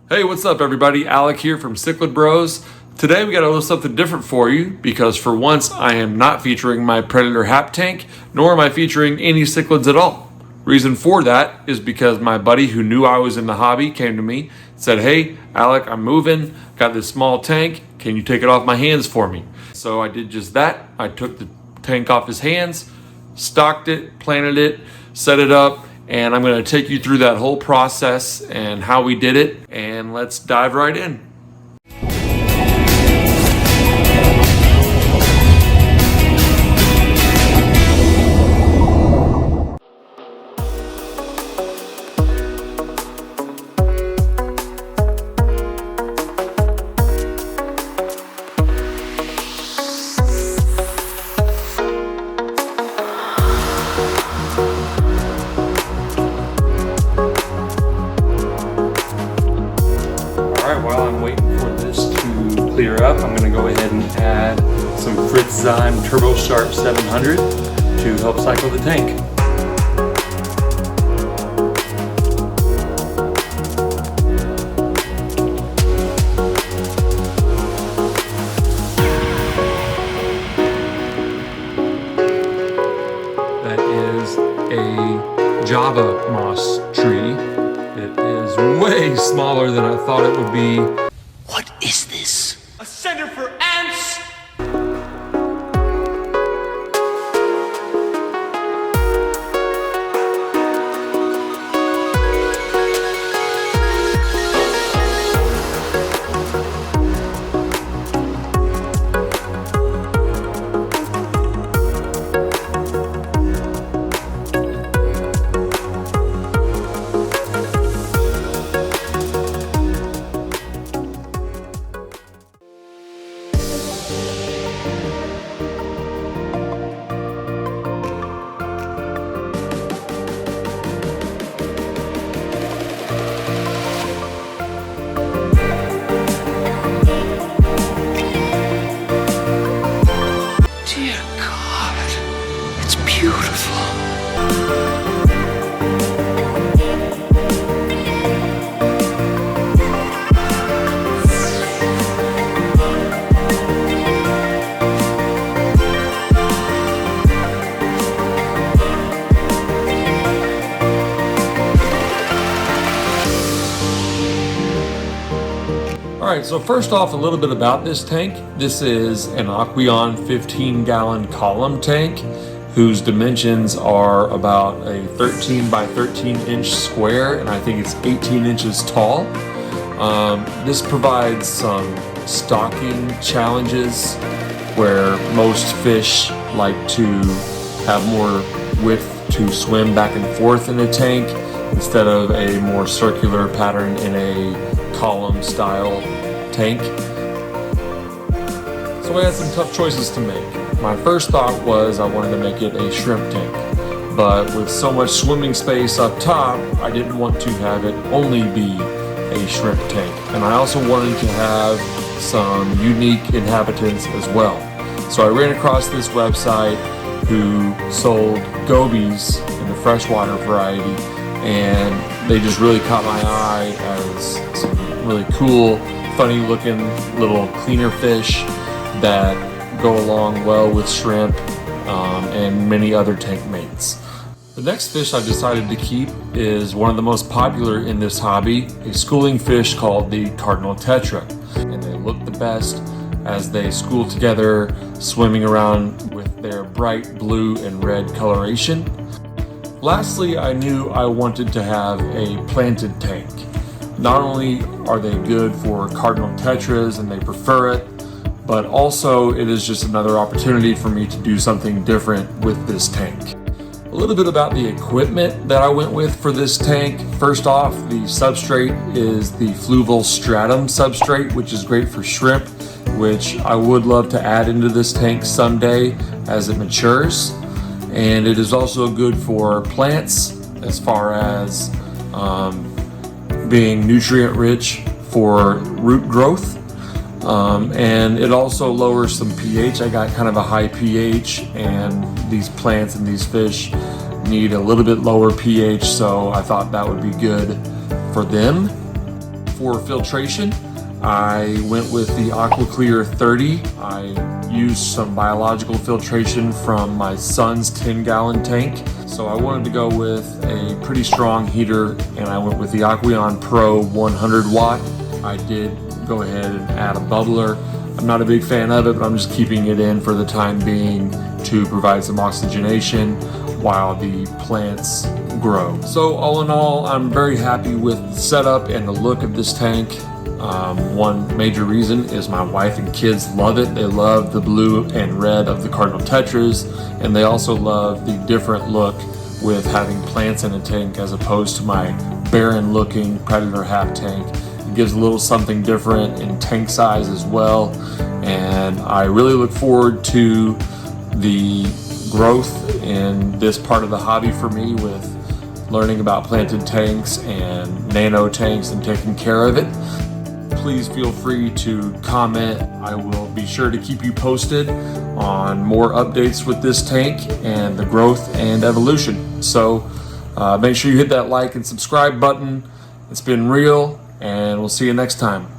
Hey, what's up everybody? Alec here from Cichlid Bros. Today we got a little something different for you because for once I am not featuring my Predator Hap tank, nor am I featuring any cichlids at all. Reason for that is because my buddy who knew I was in the hobby came to me, said, hey Alec, I'm moving, got this small tank, can you take it off my hands for me? So I did just that. I took the tank off his hands, stocked it, planted it, set it up, and I'm going to take you through that whole process and how we did it, and let's dive right in. While I'm waiting for this to clear up, I'm going to go ahead and add some Fritz-Zyme Turbo Sharp 700 to help cycle the tank. That is a Java moss tree. It is way smaller than I thought it would be. What is this? A center for ants! Dear God, it's beautiful. Alright, so first off, a little bit about this tank. This is an Aqueon 15-gallon column tank whose dimensions are about a 13 by 13 inch square, and I think it's 18 inches tall. This provides some stocking challenges where most fish like to have more width to swim back and forth in a tank instead of a more circular pattern in a column style tank. So I had some tough choices to make. My first thought was I wanted to make it a shrimp tank, but with so much swimming space up top, I didn't want to have it only be a shrimp tank. And I also wanted to have some unique inhabitants as well. So I ran across this website who sold gobies in the freshwater variety, and they just really caught my eye as some really cool, funny looking little cleaner fish that go along well with shrimp and many other tank mates. The next fish I decided to keep is one of the most popular in this hobby, a schooling fish called the Cardinal Tetra. And they look the best as they school together, swimming around with their bright blue and red coloration. Lastly, I knew I wanted to have a planted tank. Not only are they good for Cardinal Tetras and they prefer it, but also it is just another opportunity for me to do something different with this tank. A little bit about the equipment that I went with for this tank. First off, the substrate is the Fluval Stratum substrate, which is great for shrimp, which I would love to add into this tank someday as it matures. And it is also good for plants as far as being nutrient rich for root growth. And it also lowers some pH. I got kind of a high pH, and these plants and these fish need a little bit lower pH, so I thought that would be good for them. for filtration, I went with the AquaClear 30. I used some biological filtration from my son's 10-gallon tank. So I wanted to go with a pretty strong heater, and I went with the Aqueon Pro 100 watt. I did go ahead and add a bubbler. I'm not a big fan of it, but I'm just keeping it in for the time being to provide some oxygenation while the plants grow. So all in all, I'm very happy with the setup and the look of this tank. One major reason is my wife and kids love it. They love the blue and red of the Cardinal Tetras, and they also love the different look with having plants in a tank as opposed to my barren looking Predator half tank. It gives a little something different in tank size as well, and I really look forward to the growth in this part of the hobby for me with learning about planted tanks and nano tanks and taking care of it. Please feel free to comment. I will be sure to keep you posted on more updates with this tank and the growth and evolution. So make sure you hit that like and subscribe button. It's been real, and we'll see you next time.